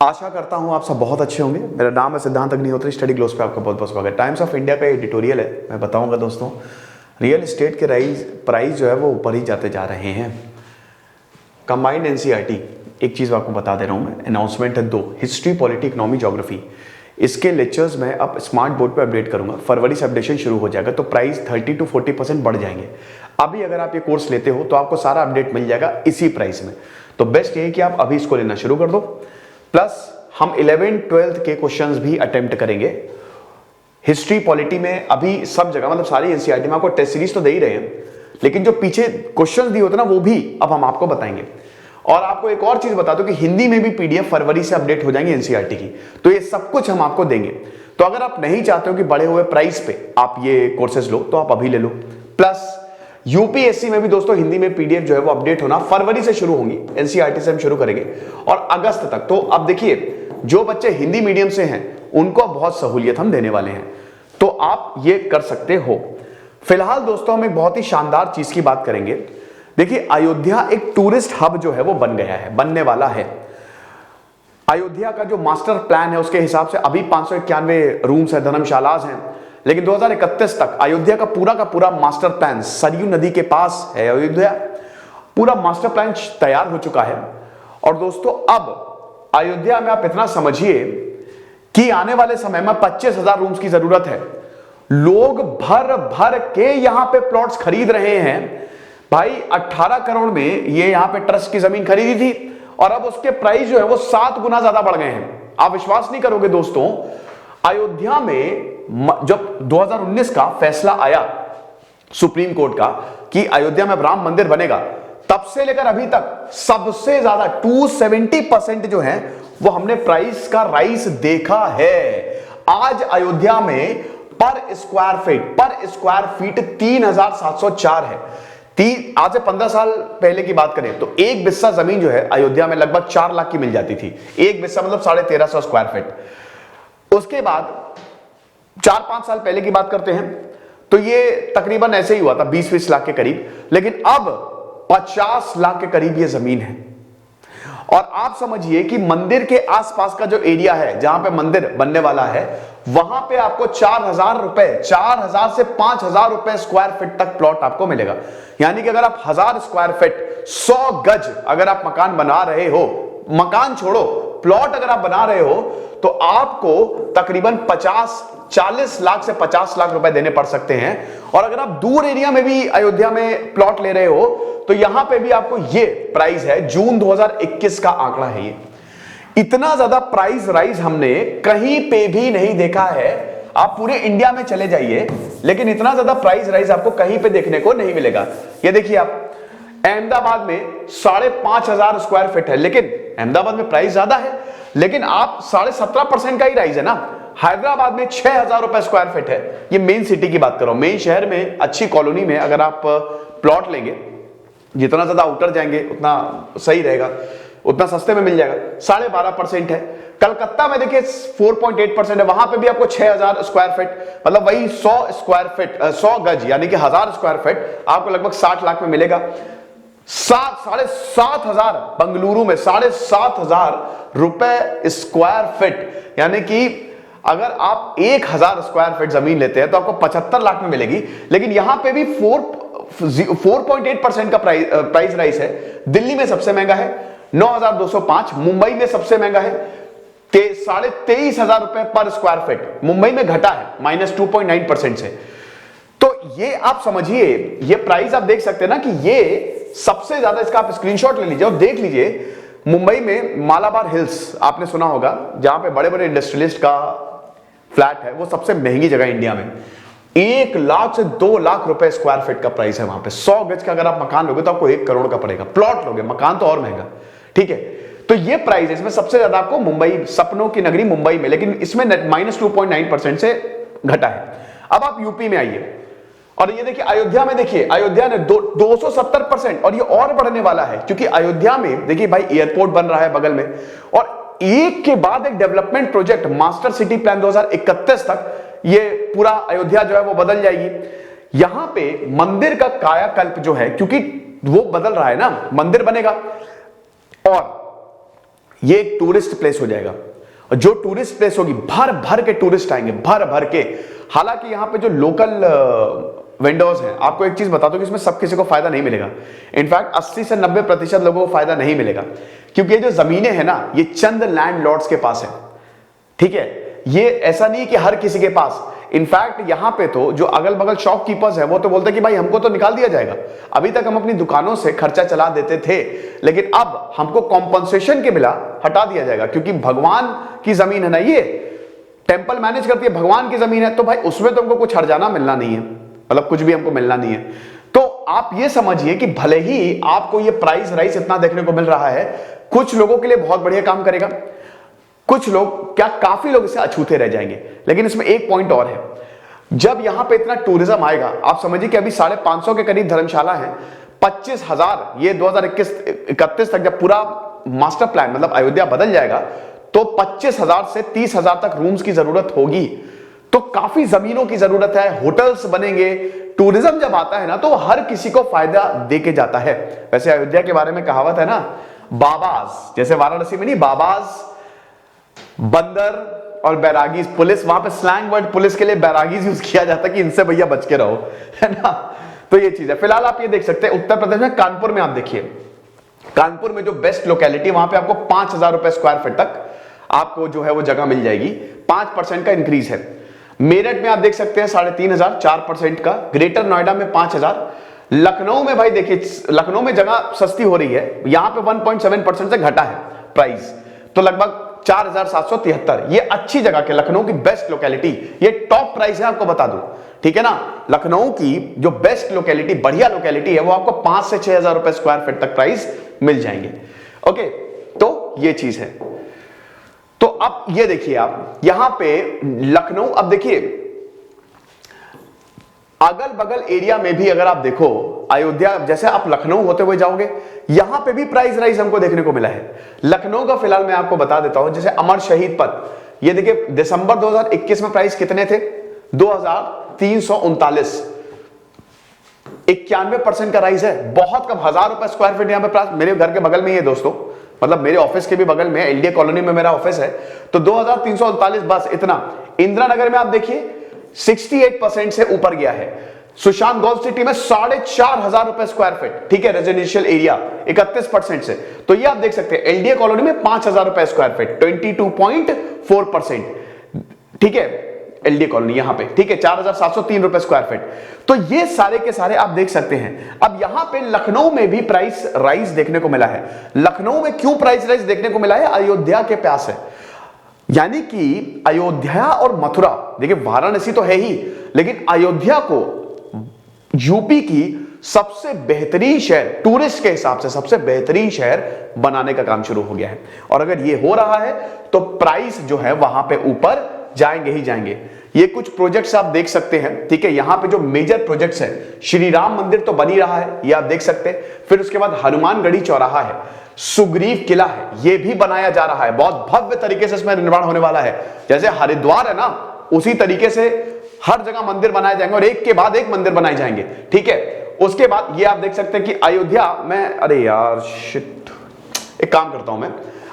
आशा करता हूं आप सब बहुत अच्छे होंगे। मेरा नाम है सिद्धांत अग्निहोत्री, स्टडी ग्लोस पे आपका बहुत बहुत स्वागत। टाइम्स ऑफ इंडिया का एडिटोरियल है, मैं बताऊंगा दोस्तों, रियल एस्टेट के प्राइस जो है वो ऊपर ही जाते जा रहे हैं। कंबाइंड एनसीईआरटी, एक चीज़ आपको बता दे रहा हूं मैं, अनाउंसमेंट है 2, हिस्ट्री, पॉलिटी, इकोनॉमी, ज्योग्राफी। इसके लेक्चर्स मैं अब स्मार्ट बोर्ड पे अपडेट करूंगा। फरवरी से अपडेशन शुरू हो जाएगा, तो प्राइस 30 to 40% बढ़ जाएंगे। अभी अगर आप ये कोर्स लेते हो तो आपको सारा अपडेट मिल जाएगा इसी प्राइस में। तो बेस्ट ये है कि आप अभी इसको लेना शुरू कर दो। प्लस हम 11th-12th के क्वेश्चंस भी अटेम्प्ट करेंगे। हिस्ट्री, पॉलिटी में अभी सब जगह, मतलब सारी एनसीईआरटी में आपको टेस्ट सीरीज तो दे ही रहे हैं, लेकिन जो पीछे क्वेश्चंस दिए होते ना वो भी अब हम आपको बताएंगे। और आपको एक और चीज बता दूं कि हिंदी में भी पीडीएफ फरवरी से अपडेट हो जाएंगे एनसीईआरटी की, तो ये सब कुछ हम आपको देंगे। तो अगर आप नहीं चाहते हो कि बढ़े हुए प्राइस पे आप ये कोर्सेज लो, तो आप अभी ले लो। प्लस यूपीएससी में भी दोस्तों हिंदी में पीडीएफ जो है वो अपडेट होना फरवरी से शुरू होंगी। एनसीईआरटी से हम शुरू करेंगे और अगस्त तक। तो अब देखिए, जो बच्चे हिंदी मीडियम से हैं उनको बहुत सहूलियत हम देने वाले हैं, तो आप ये कर सकते हो। फिलहाल दोस्तों हम एक बहुत ही शानदार चीज की बात करेंगे। देखिए, अयोध्या एक टूरिस्ट हब जो है वो बन गया है, बनने वाला है। अयोध्या का जो मास्टर प्लान है उसके हिसाब से अभी 591 रूम्स है, धर्मशालाज हैं, लेकिन 2031 तक अयोध्या का पूरा मास्टर प्लान, सरयू नदी के पास है अयोध्या, पूरा मास्टर प्लान तैयार हो चुका है। और दोस्तों अब अयोध्या में आप इतना समझिए कि आने वाले समय में 25,000 रूम्स की जरूरत है। लोग भर भर के यहां पे प्लॉट्स खरीद रहे हैं। भाई 18 करोड़ में ये यहां पे ट्रस्ट की जमीन खरीदी थी और अब उसके प्राइस जो है वो 7 गुना ज्यादा बढ़ गए हैं। आप विश्वास नहीं करोगे दोस्तों, अयोध्या में जब 2019 का फैसला आया सुप्रीम कोर्ट का कि अयोध्या में राम मंदिर बनेगा, तब से लेकर अभी तक सबसे ज्यादा 270% जो है वो हमने प्राइस का राइज देखा है। आज अयोध्या में पर स्क्वायर फीट 3,704 है। आज से 15 साल पहले की बात करें तो एक बिस्सा जमीन जो है अयोध्या में लगभग 4 लाख की मिल जाती थी। एक बिस्सा मतलब 1350 स्क्वायर फीट। उसके बाद 4-5 साल पहले की बात करते हैं तो ये तकरीबन ऐसे ही हुआ था, 20-20 लाख के करीब, लेकिन अब 50 लाख के करीब ये जमीन है। और आप समझिए कि मंदिर के आसपास का जो एरिया है जहां पे मंदिर बनने वाला है, वहां पे आपको 4,000 से 5,000 रुपए स्क्वायर फीट तक प्लॉट आपको मिलेगा। यानी कि अगर आप 1,000 स्क्वायर फीट 100 गज अगर आप मकान बना रहे हो, मकान छोड़ो प्लॉट अगर आप बना रहे हो, तो आपको तकरीबन 40 लाख से 50 लाख रुपए देने पड़ सकते हैं। और अगर आप दूर एरिया में भी अयोध्या में प्लॉट ले रहे हो तो यहां पे भी आपको ये प्राइस है, जून 2021 का आंकड़ा है ये। इतना ज्यादा प्राइस राइज हमने कहीं पे भी नहीं देखा है। आप पूरे इंडिया में चले जाइए, लेकिन इतना ज्यादा प्राइस राइज आपको कहीं पे देखने को नहीं मिलेगा। ये देखिए, आप अहमदाबाद में 5,500 स्क्वायर फीट है, लेकिन अहमदाबाद में प्राइस ज्यादा है, लेकिन आप 17.5% का ही राइज है ना। हैदराबाद में 6,000 रुपए स्क्वायर फीट है। ये मेन सिटी की बात करो, मेन शहर में अच्छी कॉलोनी में अगर आप प्लॉट लेंगे, जितना ज्यादा आउटर जाएंगे उतना सही रहेगा, उतना सस्ते में मिल जाएगा। 12.5% है। कलकत्ता में देखिए 4.8% है, वहां पे भी आपको 6,000 स्क्वायर फीट, मतलब वही 100 स्क्वायर फीट 100 गज यानी कि 1,000 स्क्वायर फीट आपको लगभग 60 लाख में मिलेगा। 7,500 बंगलुरु में 7,500 रुपए स्क्वायर फीट, यानी कि अगर आप 1,000 स्क्वायर फीट जमीन लेते हैं तो आपको 75 लाख में मिलेगी। लेकिन यहां पे भी 4.8% का प्राइस राइस है। दिल्ली में सबसे महंगा है 9,205, मुंबई में सबसे महंगा है 23,500 रुपए पर स्क्वायर फीट। मुंबई में घटा है -2.9% से। तो ये आप समझिए, ये प्राइस आप देख सकते हैं ना कि ये सबसे ज्यादा, इसका आप स्क्रीनशॉट ले लीजिए और देख लीजिए। मुंबई में मालाबार हिल्स आपने सुना होगा, जहां पे बड़े बड़े इंडस्ट्रियलिस्ट का फ्लैट है, वो सबसे महंगी जगह इंडिया में। 1 लाख से 2 लाख रुपए स्क्वायर फीट का प्राइस है वहां पे। 100 गज का अगर आप मकान लोगे तो आपको 1 करोड़ का पड़ेगा। प्लॉट लोगे, मकान तो और महंगा, ठीक है। तो ये प्राइस है, इसमें सबसे ज्यादा आपको मुंबई, सपनों की नगरी मुंबई में, लेकिन इसमें -2.9% से घटा है। अब आप यूपी में आइए और ये देखिए, अयोध्या में देखिए, अयोध्या ने 270%, और ये और बढ़ने वाला है क्योंकि अयोध्या में देखिए भाई एयरपोर्ट बन रहा है बगल में, और एक के बाद एक development project, master city plan 2031 तक ये पूरा अयोध्या जो है वो बदल जाएगी। यहां पे मंदिर का कायाकल्प जो है, क्योंकि वो बदल रहा है ना, मंदिर बनेगा और ये एक टूरिस्ट प्लेस हो जाएगा, और जो टूरिस्ट प्लेस होगी भर भर के टूरिस्ट आएंगे, भर भर के। हालांकि यहाँ पे जो लोकल वेंडर्स हैं, आपको एक चीज बता दूं कि इसमें सब किसी को फायदा नहीं मिलेगा। इनफैक्ट 80 से 90% लोगों को फायदा नहीं मिलेगा, क्योंकि ये जो जमीनें हैं ना, ये चंद लैंडलॉर्ड्स के पास है, ठीक है। ये ऐसा नहीं कि हर किसी के पास। इनफैक्ट यहां पे तो जो अगल बगल शॉपकीपर्स हैं वो तो बोलते हैं कि भाई हमको तो निकाल दिया जाएगा, अभी तक हम अपनी दुकानों से खर्चा चला देते थे, लेकिन अब हमको कॉम्पनसेशन के बिना हटा दिया जाएगा, क्योंकि भगवान की जमीन है ना, ये टेंपल मैनेज करती है, भगवान की जमीन है, तो भाई उसमें तो हमको कुछ हर्जाना मिलना नहीं है, मतलब कुछ भी हमको मिलना नहीं है। तो आप ये समझिए कि भले ही आपको ये प्राइस राइस इतना देखने को मिल रहा है, कुछ लोगों के लिए बहुत बढ़िया काम करेगा, कुछ लोग क्या, काफी लोग इससे अछूते रह जाएंगे। लेकिन इसमें एक पॉइंट और है, जब यहां पे इतना टूरिज्म आएगा, आप समझिए कि अभी 550 के करीब धर्मशाला है, 25,000 ये 2021-31 तक जब पूरा मास्टर प्लान मतलब अयोध्या बदल जाएगा, तो 25,000 से 30,000 तक रूम्स की जरूरत होगी। तो काफी जमीनों की जरूरत है, होटल्स बनेंगे। टूरिज्म जब आता है ना, तो हर किसी को फायदा देके जाता है। वैसे अयोध्या के बारे में कहावत है ना, बाबाज, जैसे वाराणसी में नहीं, बाबाज, बंदर और बैरागीज, पुलिस, वहां पे स्लैंग वर्ड पुलिस के लिए बैरागीज यूज किया जाता है कि इनसे भैया बच के रहो, है ना। तो ये चीज है। फिलहाल आप ये देख सकते हैं उत्तर प्रदेश में कानपुर में, आप देखिए कानपुर में जो बेस्ट लोकेलिटी, वहां पे आपको 5,000 रुपए स्क्वायर फीट तक आपको जो है वो जगह मिल जाएगी, 5% का इंक्रीज है। मेरठ में आप देख सकते हैं 3,500, 4% का। ग्रेटर नोएडा में 5,000। लखनऊ में भाई देखिए, लखनऊ में जगह सस्ती हो रही है, यहां पे 1.7% से घटा है प्राइस, तो लगभग 4,773। ये अच्छी जगह के लखनऊ की बेस्ट लोकेलिटी, ये टॉप प्राइस है, आपको बता दूं, ठीक है ना। लखनऊ की जो बेस्ट लोकेलिटी, बढ़िया लोकेलिटी है, वो आपको 5 से 6,000 रुपए स्क्वायर फीट तक प्राइस मिल जाएंगे। ओके, तो ये चीज है। तो अब ये देखिए आप यहां पे लखनऊ, अब देखिए अगल बगल एरिया में भी अगर आप देखो, अयोध्या जैसे आप लखनऊ होते हुए जाओगे, यहां पे भी प्राइस राइज हमको देखने को मिला है। लखनऊ का फिलहाल मैं आपको बता देता हूं, जैसे अमर शहीद पथ, ये देखिए दिसंबर 2021 में प्राइस कितने थे, 2,339, 91% का राइज है, बहुत कम, 1,000 रुपए स्क्वायर फीट यहां पे प्राइस। मेरे घर के बगल में ही है दोस्तों, मतलब मेरे ऑफिस के भी बगल में, एलडीए कॉलोनी में मेरा ऑफिस है, तो 2,339, बस इतना। इंदिरा नगर में आप देखिए 68% से ऊपर गया है। सुशांत गोल्फ सिटी में 4,500 रुपए स्क्वायर फीट, ठीक है, रेजिडेंशियल एरिया 31% से। तो ये आप देख सकते हैं, एलडीए कॉलोनी में 5,000 रुपए स्क्वायर फीट, 22.4%, ठीक है, एलडीए कॉलोनी यहां पे, ठीक है, 4,703 रुपए स्क्वायर फीट। तो ये सारे के सारे आप देख सकते हैं। अब यहां पे लखनऊ में भी प्राइस राइज देखने को मिला है। लखनऊ में क्यों प्राइस राइज देखने को मिला है, अयोध्या के पास है, यानी कि अयोध्या और मथुरा, देखिए वाराणसी तो है ही, लेकिन अयोध्या को यूपी की सबसे बेहतरीन शहर, टूरिस्ट के हिसाब से सबसे बेहतरीन शहर बनाने का काम शुरू हो गया है। और अगर ये हो रहा है तो प्राइस जो है वहां पे ऊपर जाएंगे ही जाएंगे। ये कुछ प्रोजेक्ट्स आप देख सकते हैं, ठीक है, यहां पे जो मेजर प्रोजेक्ट्स हैं, श्री राम मंदिर तो बन ही रहा है, ये आप देख सकते हैं। फिर उसके बाद हनुमानगढ़ी चौराहा है, सुग्रीव किला है, ये भी बनाया जा रहा है, बहुत भव्य तरीके से इसमें निर्माण होने वाला है। जैसे हरिद्वार है ना, उसी तरीके से हर जगह मंदिर बनाए जाएंगे और एक के बाद एक मंदिर बनाए जाएंगे, ठीक है। उसके बाद ये आप देख सकते हैं कि अयोध्या में, अरे यार शिट, एक काम करता हूं मैं,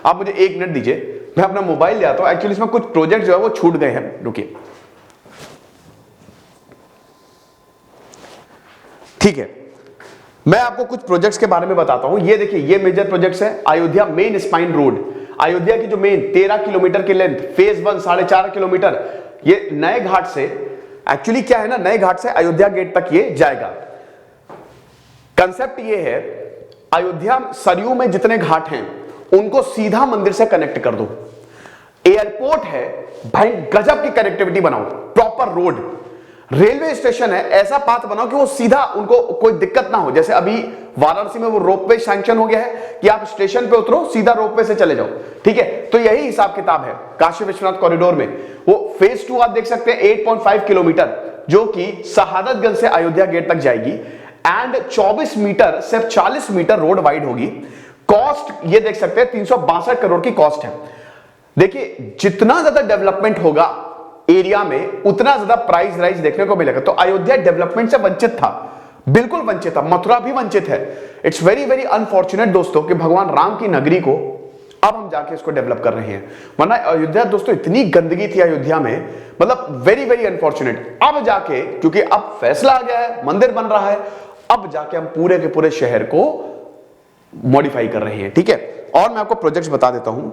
आप मुझे 1 मिनट दीजिए, मैं अपना मोबाइल ले आता हूं। एक्चुअली इसमें कुछ प्रोजेक्ट जो है वो छूट गए हैं, रुकिए, ठीक है, मैं आपको कुछ प्रोजेक्ट्स के बारे में बताता हूं। ये देखिए, ये मेजर प्रोजेक्ट्स है। Ayodhya main spine road, Ayodhya की जो मेन 13 किलोमीटर की लेंथ, फेज 1 4.5 किलोमीटर, ये नए घाट से, एक्चुअली क्या है ना, नए घाट से अयोध्या गेट तक ये जाएगा। कंसेप्ट ये है, अयोध्या सरयू में जितने घाट हैं उनको सीधा मंदिर से कनेक्ट कर दो। एयरपोर्ट है भाई, गजब की कनेक्टिविटी बनाओ, प्रॉपर रोड, रेलवे स्टेशन है, ऐसा पाथ बनाओ कि वो सीधा, उनको कोई दिक्कत ना हो। जैसे अभी वाराणसी में वो रोपवे सैंक्शन हो गया है कि आप स्टेशन पे उतरो, सीधा रोपवे से चले जाओ, ठीक है। तो यही हिसाब किताब है काशी विश्वनाथ कॉरिडोर में। वो फेज 2 आप देख सकते हैं 8.5 किलोमीटर, जो कि शहादतगंज से अयोध्या गेट तक जाएगी, एंड 24 मीटर, सिर्फ 40 मीटर रोड वाइड होगी। कॉस्ट ये देख सकते हैं 362 करोड़ की कॉस्ट है। देखिए, जितना ज्यादा डेवलपमेंट होगा एरिया में, उतना ज्यादा प्राइस राइज देखने को मिलेगा। तो अयोध्या डेवलपमेंट से वंचित था, बिल्कुल वंचित था, मथुरा भी वंचित है। इट्स वेरी वेरी अनफॉर्चुनेट दोस्तों कि भगवान राम की नगरी को अब हम जाके इसको डेवलप कर रहे हैं। वरना अयोध्या दोस्तों इतनी गंदगी थी अयोध्या में, मतलब वेरी वेरी अनफॉर्चुनेट। अब जाके क्योंकि अब फैसला आ गया है, मंदिर बन रहा है, अब जाके हम पूरे के पूरे शहर को मॉडिफाई कर रहे हैं, ठीक है। और मैं आपको प्रोजेक्ट्स बता देता हूं।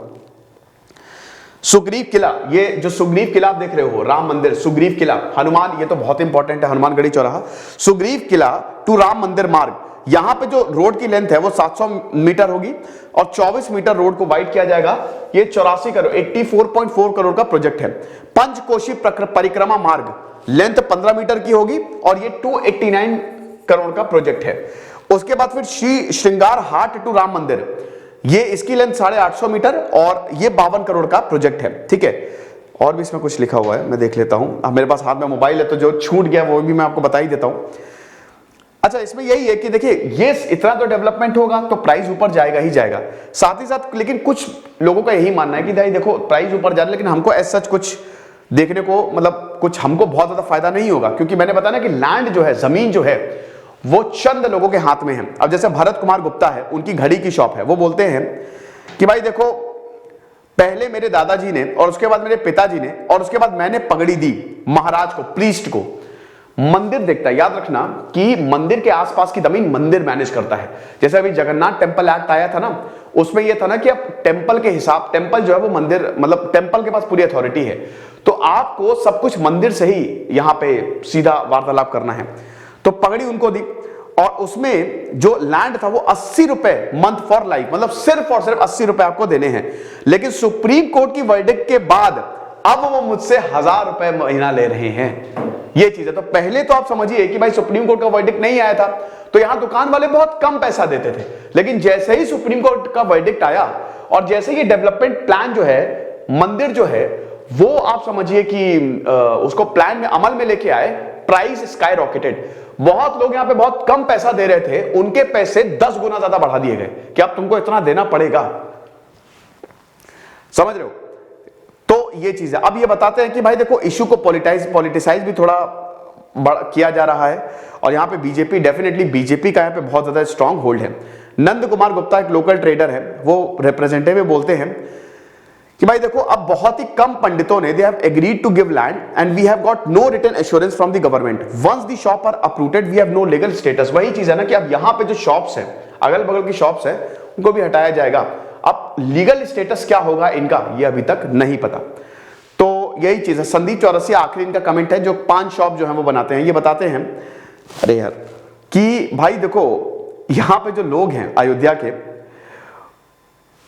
सुग्रीव किला, ये जो सुग्रीव किला आप देख रहे हो, राम मंदिर, सुग्रीव किला, हनुमान, ये तो बहुत इंपॉर्टेंट है, हनुमानगढ़ी चौराहा, सुग्रीव किला टू राम मंदिर मार्ग, यहां पे जो रोड की लेंथ है वो 700 मीटर होगी और 24 मीटर रोड को वाइड किया जाएगा। ये 84 करोड़ 84.4 करोड़ का प्रोजेक्ट है। पंचकोशी परिक्रमा मार्ग, लेंथ 15 मीटर की होगी और ये 289 करोड़ का प्रोजेक्ट है। उसके बाद फिर श्री श्रृंगार हाट टू राम मंदिर, ये इसकी लेंथ 850 मीटर और ये 52 करोड़ का प्रोजेक्ट है, ठीक है। और भी इसमें कुछ लिखा हुआ है, मैं देख लेता हूं। अब मेरे पास हाथ में मोबाइल है तो जो छूट गया वो भी मैं आपको बता ही देता हूं। अच्छा, इसमें यही है कि देखिए ये इतना तो डेवलपमेंट होगा तो प्राइस ऊपर जाएगा ही जाएगा, साथ ही साथ लेकिन कुछ लोगों का यही मानना है कि भाई देखो प्राइस ऊपर जा रहा है लेकिन हमको एज सच कुछ देखने को, मतलब कुछ हमको बहुत ज्यादा फायदा नहीं होगा, क्योंकि मैंने बताया ना कि लैंड जो है, जमीन जो है वो चंद लोगों के हाथ में है। अब जैसे भरत कुमार गुप्ता है, उनकी घड़ी की शॉप है, वो बोलते हैं कि भाई देखो पहले मेरे दादाजी ने और उसके बाद मेरे पिताजी ने और उसके बाद मैंने पगड़ी दी महाराज को, प्रीस्ट को। मंदिर देखता है, याद रखना कि मंदिर के आसपास की जमीन मंदिर मैनेज करता है। जैसे अभी जगन्नाथ टेम्पल एक्ट आया था ना, उसमें यह था ना कि अब टेम्पल के हिसाब, टेम्पल जो है वो मंदिर, मतलब टेम्पल के पास पूरी अथॉरिटी है, तो आपको सब कुछ मंदिर से ही यहां पे सीधा वार्तालाप करना है। तो पगड़ी उनको दी और उसमें जो लैंड था वो 80 रुपए मंथ फॉर लाइफ, मतलब सिर्फ और सिर्फ 80 रुपए आपको देने हैं। लेकिन सुप्रीम कोर्ट की वर्डिक्ट के बाद अब वो मुझसे 1000 रुपए महीना ले रहे हैं। ये चीज है। तो पहले तो आप समझिए कि भाई सुप्रीम कोर्ट का वर्डिक्ट नहीं आया था तो यहां दुकान वाले बहुत कम पैसा देते थे, लेकिन जैसे ही सुप्रीम कोर्ट का वर्डिक्ट आया और जैसे ही डेवलपमेंट प्लान जो है, मंदिर जो है वो आप समझिए कि उसको प्लान में अमल में लेके आए, प्राइस स्काई रॉकेटेड। बहुत लोग यहां पे बहुत कम पैसा दे रहे थे, उनके पैसे 10 गुना ज्यादा बढ़ा दिए गए कि अब तुमको इतना देना पड़ेगा। समझ रहे हो? तो ये चीज है। अब ये बताते हैं कि भाई देखो इशू को पॉलिटिसाइज भी थोड़ा किया जा रहा है और यहां पे बीजेपी, डेफिनेटली बीजेपी का यहां पे बहुत ज्यादा स्ट्रांग होल्ड है। नंद कुमार गुप्ता एक लोकल ट्रेडर है, वो रिप्रेजेंटेटिव बोलते हैं कि भाई देखो अब बहुत ही कम पंडितों ने, they have agreed to give land and we have got no written assurance from the government. Once the shop are approved we have no legal status. वही चीज है ना कि अब यहां पे जो शॉप्स है, अगल बगल की शॉप्स है, उनको भी हटाया जाएगा। अब लीगल स्टेटस क्या होगा इनका, ये अभी तक नहीं पता। तो यही चीज है। संदीप चौरसिया आखिरी इनका कमेंट है, जो 5 शॉप जो है वो बनाते हैं, ये बताते हैं अरे यार कि भाई देखो यहां पे जो लोग हैं अयोध्या के,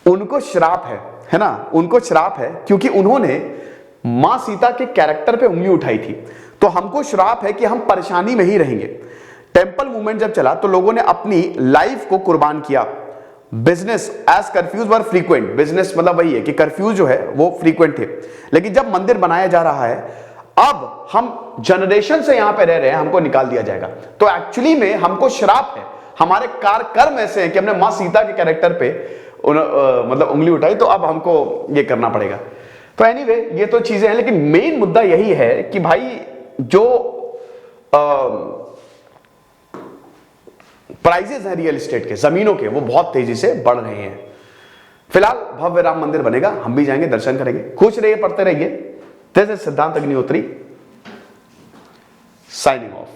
उनको श्राप है ना, उनको श्राप है क्योंकि उन्होंने मां सीता के कैरेक्टर पे उंगली उठाई थी। तो हमको श्राप है कि हम परेशानी में ही रहेंगे। टेंपल मूवमेंट जब चला तो लोगों ने अपनी लाइफ को कुर्बान किया। बिजनेस एज कर्फ्यूज वर फ्रीक्वेंट, बिजनेस मतलब वही है कि कर्फ्यूज जो है वो फ्रीक्वेंट थे। लेकिन जब मंदिर बनाया जा रहा है, अब हम जनरेशन से यहां पे रह रहे हैं, हमको निकाल दिया जाएगा। तो एक्चुअली में हमको श्राप है, हमारे कर्म ऐसे हैं कि हमने मां सीता के कैरेक्टर पे मतलब उंगली उठाई, तो अब हमको ये करना पड़ेगा। तो एनीवे ये तो चीजें हैं, लेकिन मेन मुद्दा यही है कि भाई जो प्राइजेस हैं रियल एस्टेट के, जमीनों के, वो बहुत तेजी से बढ़ रहे हैं। फिलहाल भव्य राम मंदिर बनेगा, हम भी जाएंगे, दर्शन करेंगे। खुश रहिए, पढ़ते रहिए। दिस इज सिद्धांत अग्निहोत्री साइनिंग ऑफ।